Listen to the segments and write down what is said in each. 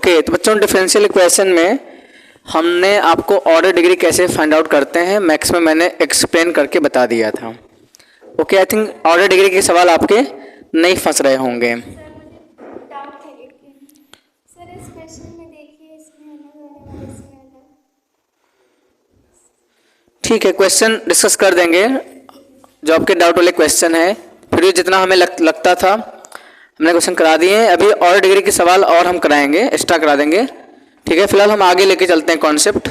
Okay, तो बच्चों differential equation में हमने आपको ऑर्डर डिग्री कैसे फाइंड आउट करते हैं मैथ्स में मैंने एक्सप्लेन करके बता दिया था। Okay, I think order degree के सवाल आपके नहीं फंस रहे होंगे। ठीक है, क्वेश्चन डिस्कस कर देंगे जो आपके डाउट वाले क्वेश्चन है। फिर भी जितना हमें लगता था हमने क्वेश्चन करा दिए हैं। अभी ऑर्डर डिग्री के सवाल और हम कराएंगे, एक्स्ट्रा करा देंगे। ठीक है, फिलहाल हम आगे लेके चलते हैं कॉन्सेप्ट।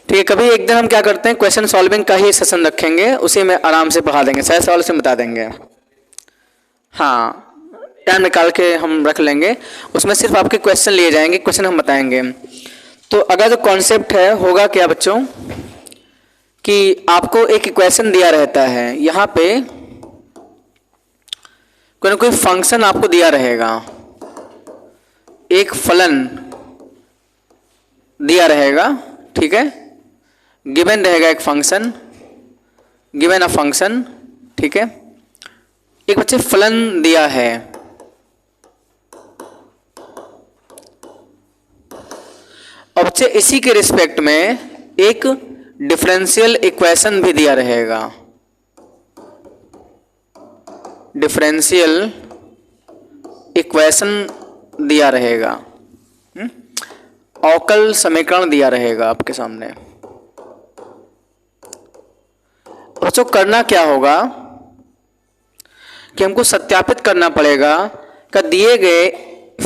ठीक है, कभी एक दिन हम क्या करते हैं क्वेश्चन सॉल्विंग का ही सेशन रखेंगे, उसी में आराम से पढ़ा देंगे, सारे सवाल उसमें बता देंगे। हाँ, टाइम निकाल के हम रख लेंगे, उसमें सिर्फ आपके क्वेश्चन लिए जाएंगे, क्वेश्चन हम बताएंगे। तो अगर जो कॉन्सेप्ट है होगा क्या बच्चों कि आपको एक इक्वेशन दिया रहता है, यहाँ पे कोई ना कोई फंक्शन आपको दिया रहेगा, एक फलन दिया रहेगा। ठीक है, गिवन रहेगा एक फंक्शन, गिवन अ फंक्शन। ठीक है, एक बच्चे फलन दिया है, और बच्चे इसी के रिस्पेक्ट में एक डिफरेंशियल इक्वेशन भी दिया रहेगा। डिफरेंशियल इक्वेशन दिया रहेगा, अवकल समीकरण दिया रहेगा आपके सामने। बच्चों करना क्या होगा कि हमको सत्यापित करना पड़ेगा कि दिए गए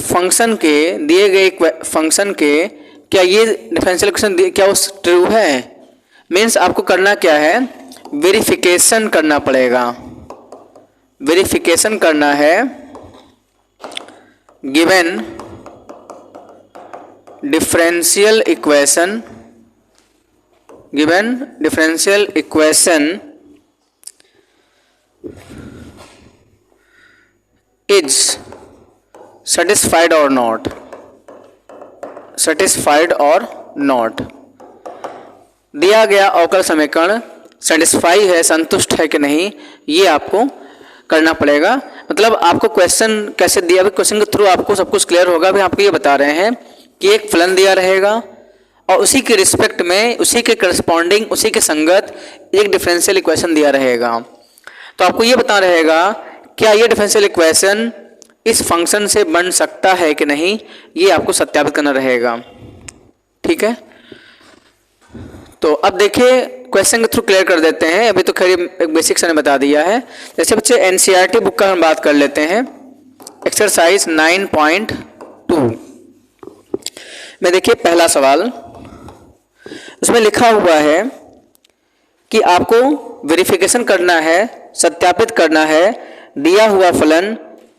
फंक्शन के क्या ये डिफरेंशियल इक्वेशन क्या वो ट्रू है। मीन्स आपको करना क्या है, वेरिफिकेशन करना पड़ेगा। वेरिफिकेशन करना है given differential equation, given differential equation is satisfied or not, satisfied or not। दिया गया अवकल समीकरण सेटिस्फाई है, संतुष्ट है कि नहीं, ये आपको करना पड़ेगा। मतलब आपको क्वेश्चन कैसे दिया, क्वेश्चन के थ्रू आपको सब कुछ क्लियर होगा। अभी आपको ये बता रहे हैं कि एक फलन दिया रहेगा और उसी के रिस्पेक्ट में, उसी के करस्पॉन्डिंग, उसी के संगत एक डिफरेंशियल इक्वेशन दिया रहेगा। तो आपको ये बता रहेगा क्या ये डिफरेंशियल इक्वेशन इस फंक्शन से बन सकता है कि नहीं, ये आपको सत्यापित करना रहेगा। ठीक है, तो अब देखिए क्वेश्चन के थ्रू क्लियर कर देते हैं। अभी तो खैर एक बेसिक ने बता दिया है। जैसे बच्चे एनसीईआरटी बुक का हम बात कर लेते हैं, एक्सरसाइज 9.2 में देखिए पहला सवाल, उसमें लिखा हुआ है कि आपको वेरिफिकेशन करना है, सत्यापित करना है दिया हुआ फलन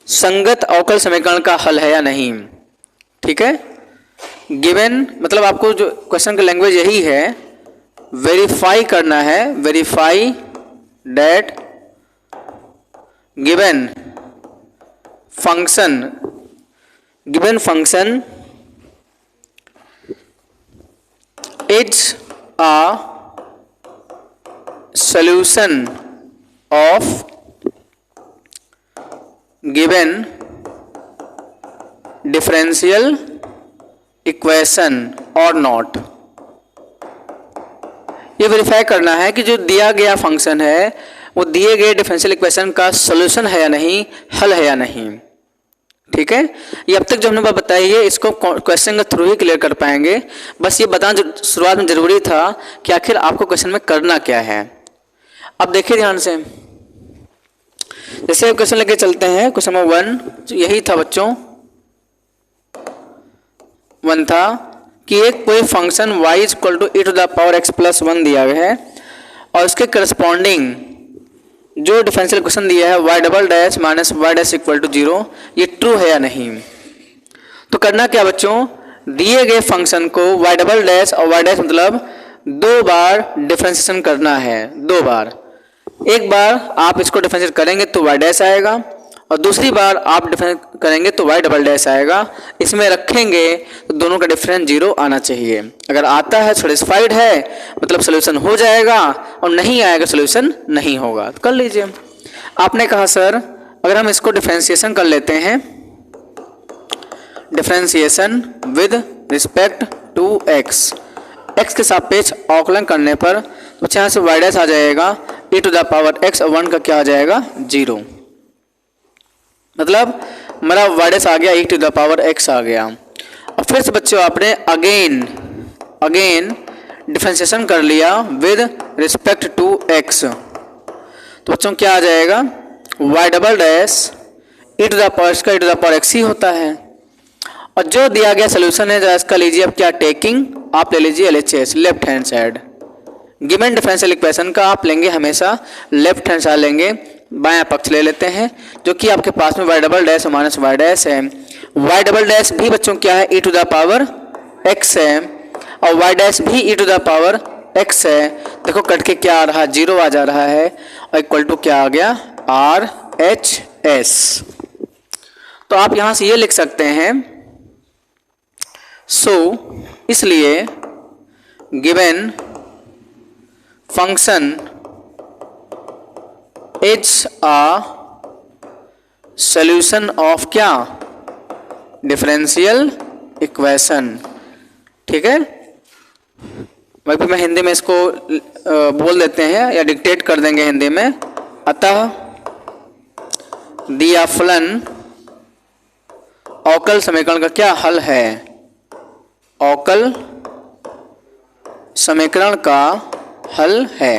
संगत अवकल समीकरण का हल है या नहीं। ठीक है, गिवन मतलब आपको जो क्वेश्चन का लैंग्वेज यही है, वेरीफाई करना है, verify that given function is a solution of given differential equation और नॉट। ये वेरीफाई करना है कि जो दिया गया फंक्शन है वो दिए गए डिफरेंशियल इक्वेशन का सॉल्यूशन है या नहीं, हल है या नहीं। ठीक है, ये अब तक जो हमने बात बताई है इसको क्वेश्चन के थ्रू ही क्लियर कर पाएंगे। बस ये बताना शुरुआत में जरूरी था कि आखिर आपको क्वेश्चन में करना क्या है। अब देखिए ध्यान से, जैसे क्वेश्चन लेके चलते हैं, क्वेश्चन नंबर 1 यही था बच्चों, 1 था कि एक कोई function y equal to e to the power x plus 1 दिया गया है और उसके करस्पॉन्डिंग जो डिफरेंशियल इक्वेशन दिया है y double dash minus y dash equal to 0, ये ट्रू है या नहीं। तो करना क्या बच्चों, दिए गए फंक्शन को y डबल डैश और y डैश मतलब 2 बार डिफरेंशिएशन करना है, 2 बार। एक बार आप इसको डिफरेंशिएट करेंगे तो y डैश आएगा और दूसरी बार आप डिफरेंशिएट करेंगे तो y डबल डैश आएगा। इसमें रखेंगे तो दोनों का डिफरेंस 0 आना चाहिए। अगर आता है सैटिस्फाइड है मतलब सोल्यूशन हो जाएगा, और नहीं आएगा सोल्यूशन नहीं होगा। तो कर लीजिए। आपने कहा सर अगर हम इसको डिफरेंशिएशन कर लेते हैं differentiation with respect to x, x के सापेक्ष अवकलन करने पर तो यहाँ से वाई डैश आ जाएगा e to the power x और 1 का क्या आ जाएगा 0, मतलब मेरा वाई डैश आ गया e to the power x आ गया। और फिर से बच्चों आपने अगेन डिफरेंशिएशन कर लिया विद रिस्पेक्ट टू x, तो बच्चों क्या आ जाएगा y double dash e to the power x का e to the power x ही होता है। और जो दिया गया सोल्यूशन है जरा इसका लीजिए अब क्या टेकिंग, आप ले लीजिए LHS left hand side. Given differential equation का आप लेंगे हमेशा लेफ्ट हैंड साइड लेंगे, बायां पक्ष ले लेते हैं जो कि आपके पास में y डबल डैश और माइनस वाई डैश है। y डबल डैश भी बच्चों क्या है e to the power x है और y डैश भी e to the power x है। देखो कट के क्या आ रहा है 0 आ जा रहा है और इक्वल टू क्या आ गया RHS। तो आप यहां से ये लिख सकते हैं इसलिए given function is a solution of क्या डिफरेंशियल इक्वेशन। ठीक है, वही मैं हिंदी में इसको बोल देते हैं या डिक्टेट कर देंगे हिंदी में। अतः दिया फलन अवकल समीकरण का क्या हल है, अवकल समीकरण का हल है।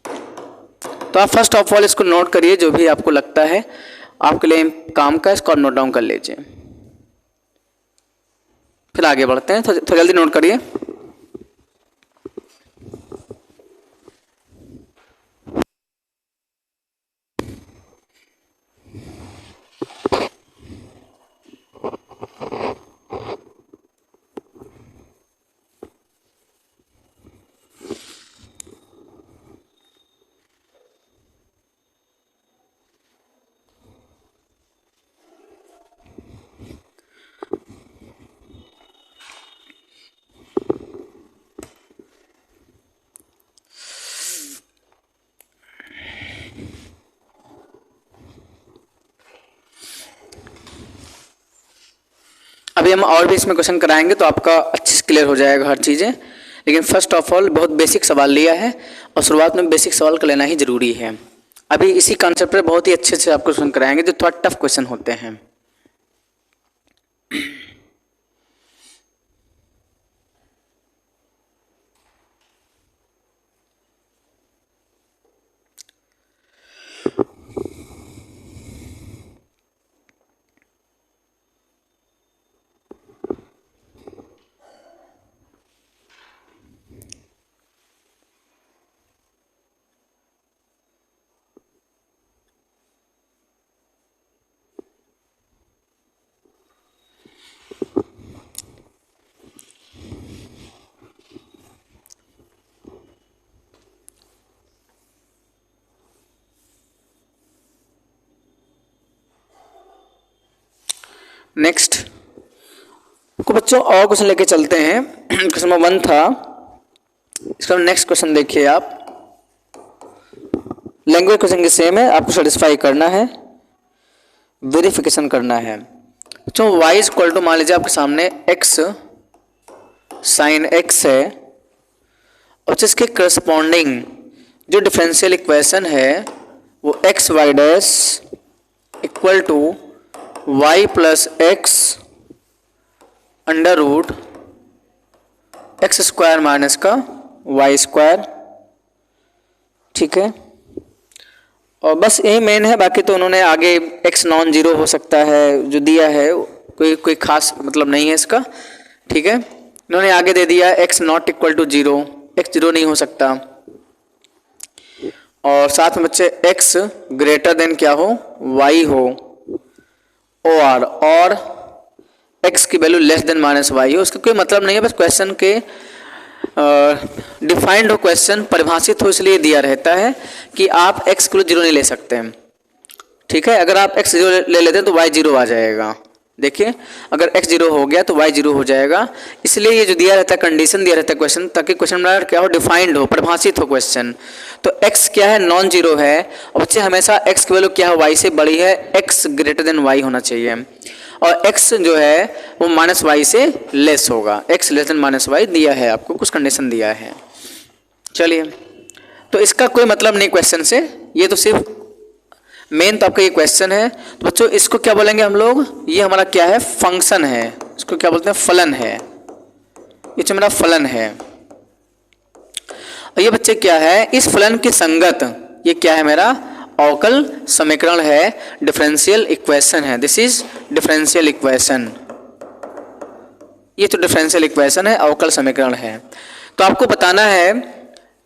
तो आप फर्स्ट ऑफ ऑल इसको नोट करिए, जो भी आपको लगता है आपके लिए काम का इसको नोट डाउन कर लीजिए, फिर आगे बढ़ते हैं। थोड़ा जल्दी नोट करिए। अभी हम और भी इसमें क्वेश्चन कराएंगे तो आपका अच्छे से क्लियर हो जाएगा हर चीज़ें, लेकिन फर्स्ट ऑफ ऑल बहुत बेसिक सवाल लिया है और शुरुआत में बेसिक सवाल का लेना ही जरूरी है। अभी इसी कॉन्सेप्ट पर बहुत ही अच्छे से आपको क्वेश्चन कराएंगे जो थोड़ा टफ क्वेश्चन होते हैं। नेक्स्ट को बच्चों और क्वेश्चन लेके चलते हैं। क्वेश्चन नंबर 1 था, इसका नेक्स्ट क्वेश्चन देखिए आप। लैंग्वेज क्वेश्चन की सेम है, आपको सेटिस्फाई करना है, वेरिफिकेशन करना है। बच्चों y इज इक्वल टू मान लीजिए आपके सामने x साइन x है और जिसके करस्पॉन्डिंग जो डिफरेंशियल इक्वेशन है वो x y dash equal to y plus x under root x square minus का वाई स्क्वायर। ठीक है, और बस यही मेन है, बाकी तो उन्होंने आगे x नॉन जीरो हो सकता है जो दिया है, कोई खास मतलब नहीं है इसका। ठीक है, इन्होंने आगे दे दिया x not equal to zero, x zero नहीं हो सकता, और साथ में बच्चे x ग्रेटर देन क्या हो y हो और x की value less than minus y हो। उसका कोई मतलब नहीं है, बस क्वेश्चन के डिफाइंड हो, क्वेश्चन परिभाषित हो, इसलिए दिया रहता है कि आप x को जीरो नहीं ले सकते हैं। ठीक है, अगर आप x जीरो ले लेते हैं तो y जीरो आ जाएगा। देखिए अगर x जीरो हो गया तो y जीरो हो जाएगा, इसलिए ये जो दिया रहता है कंडीशन दिया रहता है क्वेश्चन, ताकि क्वेश्चन में क्या हो डिफाइंड हो, परिभाषित हो क्वेश्चन। तो x क्या है नॉन जीरो है और बच्चे हमेशा x की वैल्यू क्या है y से बड़ी है, x ग्रेटर देन y होना चाहिए। और x जो है वो माइनस वाई से लेस होगा, x less than minus y दिया है आपको, कुछ कंडीशन दिया है। चलिए, तो इसका कोई मतलब नहीं क्वेश्चन से, ये तो सिर्फ मेन तो आपका ये क्वेश्चन है। तो बच्चों इसको क्या बोलेंगे हम लोग, ये हमारा क्या है, फंक्शन है, इसको क्या बोलते हैं, फलन है, ये जो मेरा फलन है। और ये बच्चे क्या है, इस फलन की संगत ये क्या है, मेरा अवकल समीकरण है, डिफरेंशियल इक्वेशन है। दिस इज डिफरेंशियल इक्वेशन, ये तो डिफरेंशियल इक्वेशन है, अवकल समीकरण है। तो आपको बताना है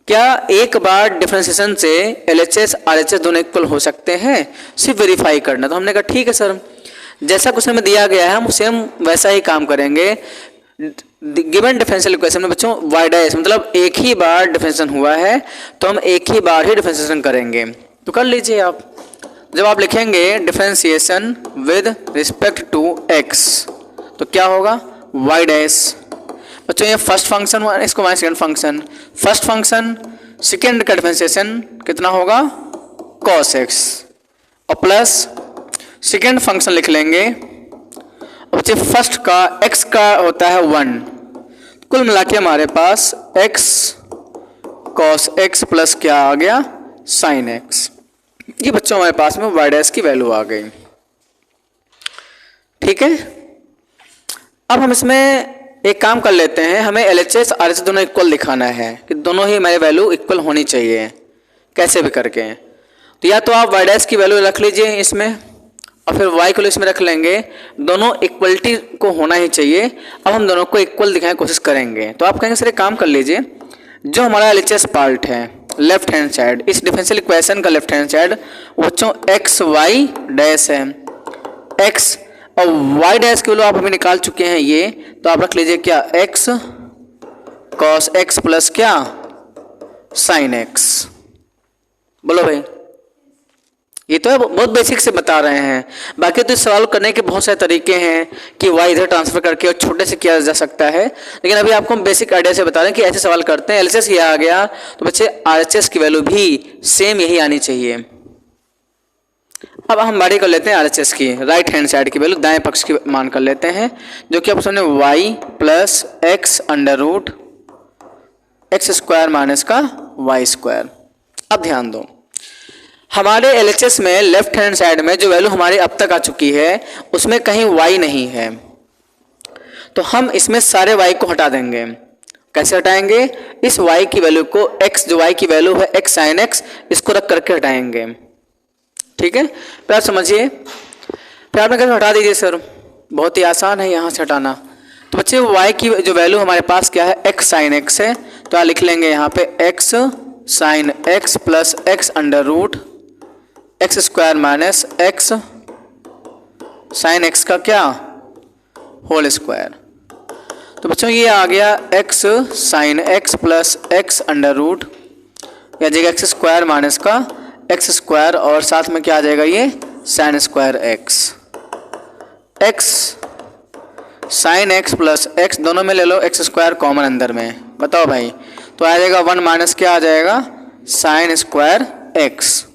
क्या एक बार डिफरेंशिएशन से LHS RHS दोनों इक्वल हो सकते हैं, सिर्फ वेरीफाई करना। तो हमने कहा ठीक है सर, जैसा क्वेश्चन में दिया गया है हम सेम वैसा ही काम करेंगे। गिवन डिफरेंशियल इक्वेशन में बच्चों y डैश मतलब एक ही बार डिफरेंशिएशन हुआ है तो हम एक ही बार ही डिफरेंशिएशन करेंगे। तो कर लीजिए आप, जब आप लिखेंगे differentiation with respect to x तो क्या होगा, y डैश। बच्चों ये फर्स्ट फंक्शन हुआ, इसको हमारा second function, first function second का डिफरेंशिएशन कितना होगा, cos x, और प्लस सेकंड फंक्शन लिख लेंगे। बच्चे फर्स्ट का x का होता है 1, कुल मिला के हमारे पास x cos x प्लस क्या आ गया, sin x। ये बच्चों हमारे पास में y डैश की वैल्यू आ गई। ठीक है, अब हम इसमें एक काम कर लेते हैं, हमें LHS RHS दोनों इक्वल दिखाना है कि दोनों ही हमारी वैल्यू इक्वल होनी चाहिए, कैसे भी करके। तो या तो आप y डैश की वैल्यू रख लीजिए इसमें और फिर y को इसमें रख लेंगे, दोनों इक्वलिटी को होना ही चाहिए। अब हम दोनों को इक्वल दिखाने की कोशिश करेंगे। तो आप कहेंगे सर एक काम कर लीजिए, जो हमारा LHS पार्ट है लेफ्ट हैंड साइड, इस डिफरेंशियल इक्वेशन का लेफ्ट हैंड साइड बच्चों एक्स वाई डैश है, x और y डैश की वैल्यू आप अभी निकाल चुके हैं ये, तो आप रख लीजिए क्या, x cos x प्लस क्या, sin x। बोलो भाई, ये तो बहुत बेसिक से बता रहे हैं। बाकी तो सवाल करने के बहुत सारे तरीके हैं कि y इधर ट्रांसफर करके और छोटे से किया जा सकता है, लेकिन अभी आपको हम बेसिक आइडिया से बता रहे हैं कि ऐसे सवाल करते हैं। LHS ये आ गया तो बच्चे RHS की वैल्यू भी सेम यही आनी चाहिए। अब हम बारी कर लेते हैं RHS की, राइट हैंड साइड की वैल्यू दाएं पक्ष की मान कर लेते हैं, जो कि आपको सामने y plus x under root x square minus का वाई स्क्वायर। अब ध्यान दो, हमारे LHS में लेफ्ट हैंड साइड में जो वैल्यू हमारी अब तक आ चुकी है उसमें कहीं y नहीं है, तो हम इसमें सारे y को हटा देंगे। कैसे हटाएंगे, इस y की वैल्यू को x, जो y की वैल्यू है x sin x, इसको रख करके हटाएंगे। ठीक है, फिर आप समझिए, फिर आपने कैसे हटा दीजिए सर, बहुत ही आसान है यहाँ से हटाना। तो बच्चे y की जो वैल्यू हमारे पास क्या है, x sin x है, तो आप लिख लेंगे यहाँ पे x sin x plus x under root x square minus x sine x का क्या, होल स्क्वायर। तो बच्चों ये आ गया x sine x plus x under root या जगह एक्स स्क्वायर माइनस का एक्स स्क्वायर और साथ में क्या आ जाएगा, ये sine square x, x sine x plus x दोनों में ले लो एक्स स्क्वायर कॉमन अंदर में, बताओ भाई, तो आ जाएगा 1 माइनस क्या आ जाएगा, साइन स्क्वायर एक्स।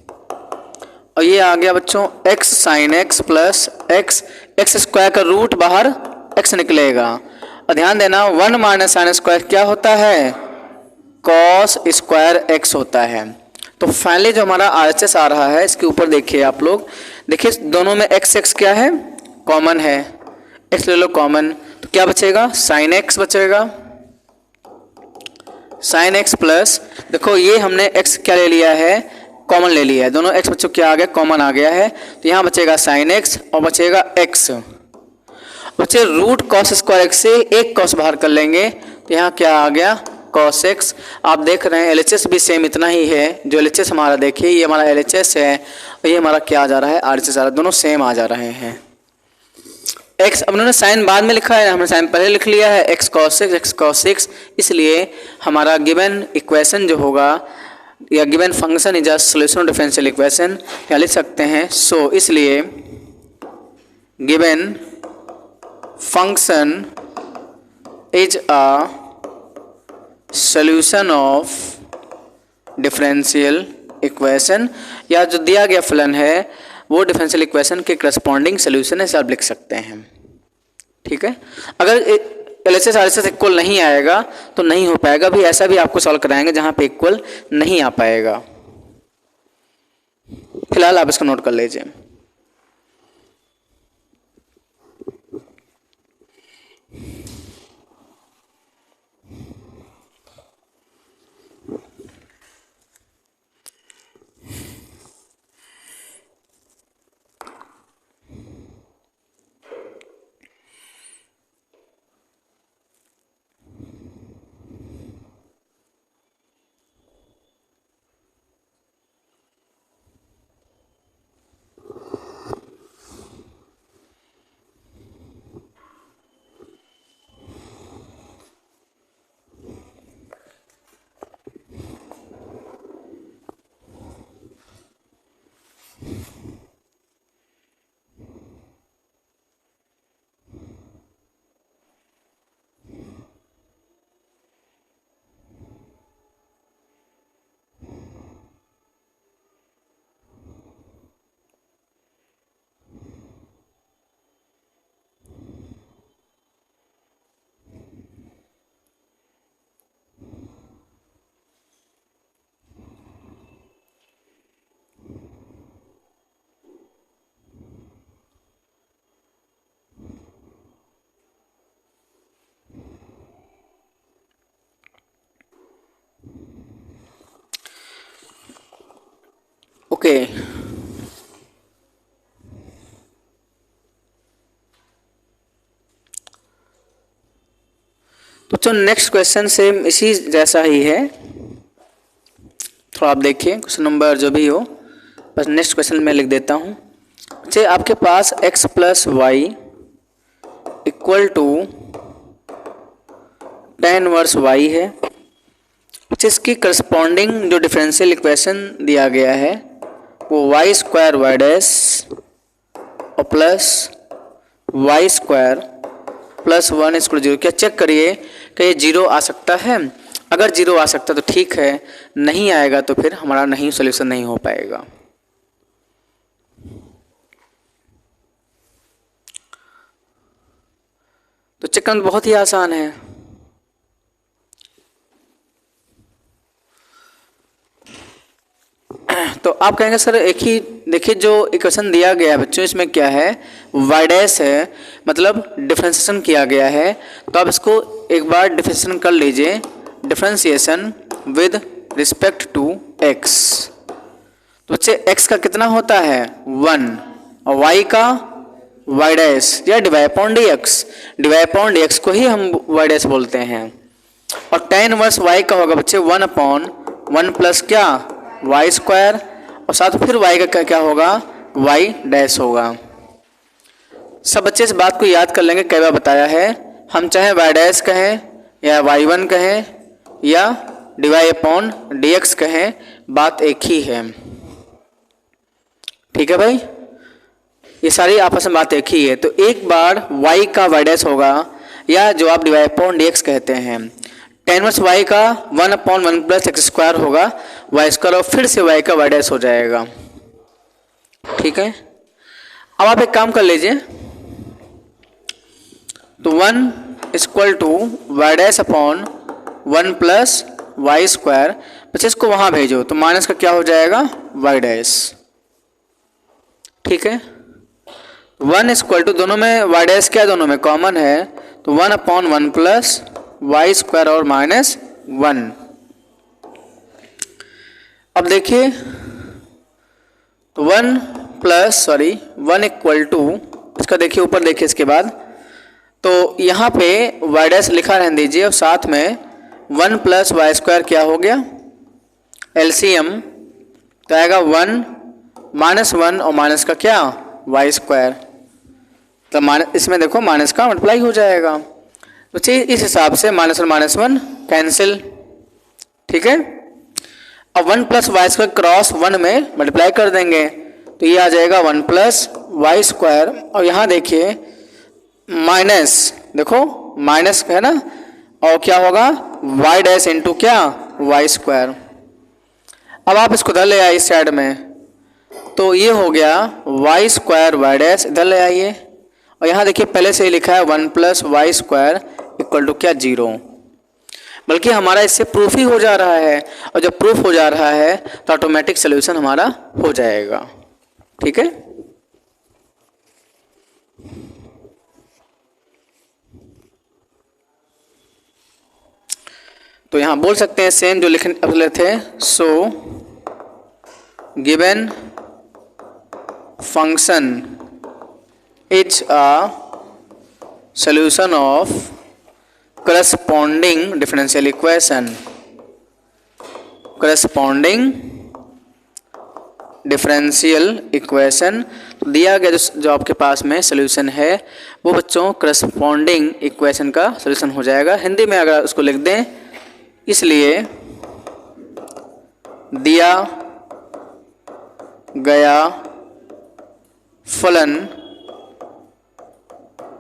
और ये आ गया बच्चों x sine x plus x, x square का रूट बाहर x निकलेगा। और ध्यान देना 1 माइनस साइन स्क्वायर क्या होता है, कॉस स्क्वायर x होता है। तो फाइनली जो हमारा RHS आ रहा है, इसके ऊपर देखिए आप लोग, देखिए दोनों में x क्या है, कॉमन है, x ले लो कॉमन, तो क्या बचेगा, साइन x बचेगा, साइन x प्लस, देखो ये हमने x क्या ले लिया है, कॉमन ले लिया है, दोनों x बच्चों क्या आ गया, कॉमन आ गया है, तो यहाँ बचेगा साइन x और बचेगा x। बच्चे रूट कॉस स्क्वायर x से एक कॉस बाहर कर लेंगे, तो यहाँ क्या आ गया, कॉस x। आप देख रहे हैं LHS भी सेम इतना ही है, जो LHS हमारा देखिए ये हमारा LHS है और ये हमारा क्या आ जा रहा है, RHS आ रहा है, दोनों सेम आ जा रहे हैं। x अब उन्होंने साइन बाद में लिखा है, हमने साइन पहले लिख लिया है, x cos x, इसलिए हमारा गिवन इक्वेशन जो होगा या given function is a solution of differential equation, या लिख सकते हैं सो, इसलिए given function is a solution of differential equation, या जो दिया गया फलन है वो डिफरेंशियल इक्वेशन के करस्पॉन्डिंग सोल्यूशन ऐसे आप लिख सकते हैं। ठीक है, अगर LHS RHS इक्वल नहीं आएगा तो नहीं हो पाएगा। भी ऐसा भी आपको सॉल्व कराएंगे जहाँ पे इक्वल नहीं आ पाएगा। फिलहाल आप इसको नोट कर लीजिए। ओके, तो जो नेक्स्ट क्वेश्चन सेम इसी जैसा ही है। थोड़ा आप देखिए, क्वेश्चन नंबर जो भी हो, बस नेक्स्ट क्वेश्चन मैं लिख देता हूँ। बच्चे आपके पास x plus y equal to tan inverse y है। जिसकी करस्पॉन्डिंग जो डिफरेंशियल इक्वेशन दिया गया है वो वाई स्क्वायर वाई डैश और plus y square plus 1 equal 0। क्या चेक करिए कि ये 0 आ सकता है? अगर 0 आ सकता है तो ठीक है, नहीं आएगा तो फिर हमारा नहीं सोल्यूशन नहीं हो पाएगा। तो चेक करना बहुत ही आसान है। तो आप कहेंगे सर एक ही देखिए, जो इक्वेशन दिया गया है बच्चों इसमें क्या है, वाई डैश है, मतलब डिफरेंशिएशन किया गया है। तो आप इसको एक बार डिफरेंशिएशन कर लीजिए, differentiation with respect to x। तो बच्चे x का कितना होता है 1 और y का वाई डैश या divide upon dx, divide upon dx को ही हम वाई डैश बोलते हैं। और tan इनवर्स y का होगा बच्चे 1 अपॉन 1 प्लस क्या वाई स्क्वायर और साथ फिर y का क्या होगा वाई डैश होगा। सब बच्चे इस बात को याद कर लेंगे, कई बार बताया है। हम चाहे वाई डैश कहें या y1 कहें या डिवाइड अपॉन dx कहें, बात एक ही है। ठीक है भाई, ये सारी आपस में बात एक ही है। तो एक बार y का वाई डैश होगा या जो आप डिवाइड अपॉन dx कहते हैं, tan इनवर्स y का 1 अपॉन 1 प्लस एक्स स्क्वायर होगा वाई स्क्वायर और फिर से y का वाई डैश हो जाएगा। ठीक है, अब आप एक काम कर लीजिए, तो 1 equal to y dash upon 1 plus y square, बच्चे इसको वहाँ भेजो तो माइनस का क्या हो जाएगा वाई डैश। ठीक है, 1 इक्वल टू दोनों में वाई डैश क्या दोनों में कॉमन है, तो 1 अपॉन 1 प्लस वाई स्क्वायर और माइनस 1। अब देखिए तो 1 इक्वल टू इसका देखिए ऊपर देखिए इसके बाद, तो यहाँ पे वाई डैश लिखा रहने दीजिए और साथ में 1 प्लस वाई स्क्वायर क्या हो गया एलसीएम, तो आएगा 1 माइनस 1 और माइनस का क्या वाई स्क्वायर, तो माइनस इसमें देखो माइनस का मल्टीप्लाई हो जाएगा। तो चलिए इस हिसाब से माइनस और माइनस 1 कैंसिल। ठीक है, अब 1 प्लस वाई स्क्वायर क्रॉस 1 में मल्टीप्लाई कर देंगे तो ये आ जाएगा 1 प्लस वाई स्क्वायर और यहाँ देखिए माइनस, देखो माइनस है ना, और क्या होगा वाई डैश इंटू क्या वाई स्क्वायर। अब आप इसको उधर ले आए इस साइड में, तो ये हो गया वाई स्क्वायर वाई डैश, इधर ले आइए और यहाँ देखिए पहले से ही लिखा है 1 plus y square equal to क्या 0, बल्कि हमारा इससे प्रूफ ही हो जा रहा है, और जब प्रूफ हो जा रहा है तो ऑटोमेटिक सोल्यूशन हमारा हो जाएगा। ठीक है, तो यहाँ बोल सकते हैं सेम जो लिखने थे, so given function is a solution of corresponding differential equation, corresponding differential equation। दिया गया जो आपके पास में सॉल्यूशन है वो बच्चों corresponding इक्वेशन का सॉल्यूशन हो जाएगा। हिंदी में अगर उसको लिख दें, इसलिए दिया गया फलन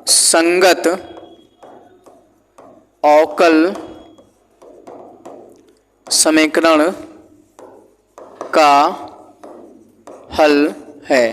संगत अवकल समीकरण का हल है।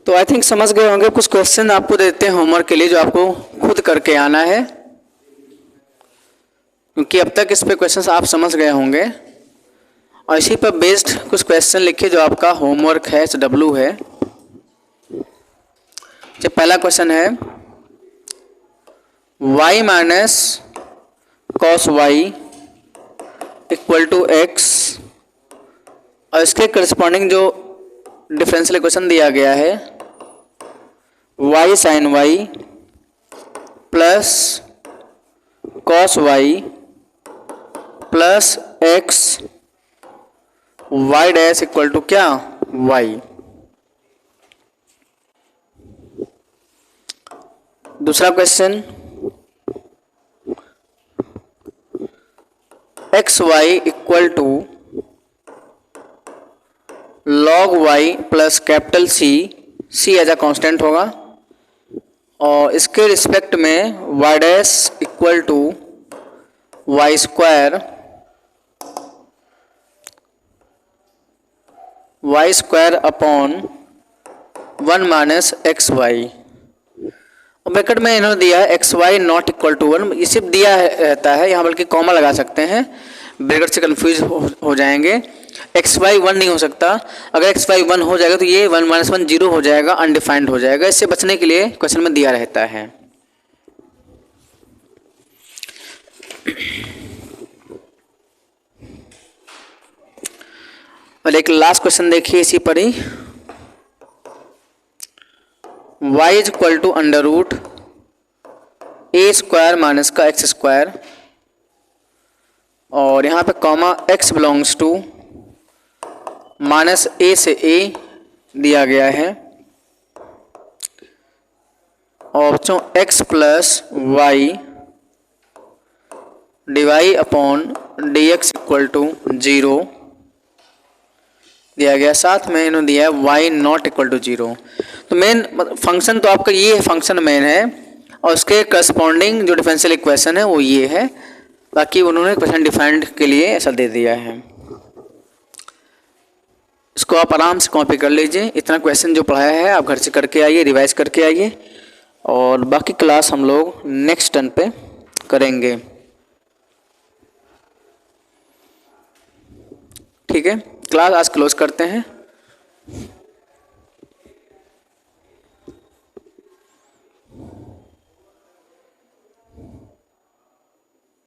तो आई थिंक समझ गए होंगे। कुछ क्वेश्चन आपको देते हैं होमवर्क के लिए जो आपको खुद करके आना है, क्योंकि अब तक इस पे क्वेश्चंस आप समझ गए होंगे, और इसी पर बेस्ड कुछ क्वेश्चन लिखिए जो आपका होमवर्क है, SW है। जो पहला क्वेश्चन है y minus cos y equal to x, और इसके करस्पॉन्डिंग जो डिफरेंशियल इक्वेशन दिया गया है y sine y plus cos y plus x y dash equal to क्या y। दूसरा question x y equal to log y plus capital C as a constant होगा, और इसके रिस्पेक्ट में y dash equal to y square upon 1 minus x y, और bracket में इन्होंने दिया है x y not equal to 1, ये सिर्फ दिया रहता है, यहाँ बल्कि कॉमा लगा सकते हैं, ब्रैकेट से कंफ्यूज हो जाएंगे। एक्स वाई 1 नहीं हो सकता, अगर एक्स वाई 1 हो जाएगा तो ये 1 माइनस 1 0 हो जाएगा, अनडिफाइंड हो जाएगा। इससे बचने के लिए क्वेश्चन में दिया रहता है। और एक लास्ट क्वेश्चन देखिए इसी पर ही, y is equal to under root a square minus का एक्स स्क्वायर, और यहाँ पे comma x belongs to minus a से a दिया गया है, और बच्चों x plus y dy upon d x equal to 0 दिया गया, साथ में इन्होंने दिया है y नॉट इक्वल टू 0। तो मेन फंक्शन तो आपका ये फंक्शन मेन है, और उसके करस्पॉन्डिंग जो डिफरेंशियल इक्वेशन है वो ये है, बाकी उन्होंने क्वेश्चन डिफाइंड के लिए ऐसा दे दिया है। इसको आप आराम से कॉपी कर लीजिए। इतना क्वेश्चन जो पढ़ाया है आप घर से करके आइए, रिवाइज करके आइए, और बाकी क्लास हम लोग नेक्स्ट टर्न पे करेंगे। ठीक है, क्लास आज क्लोज करते हैं।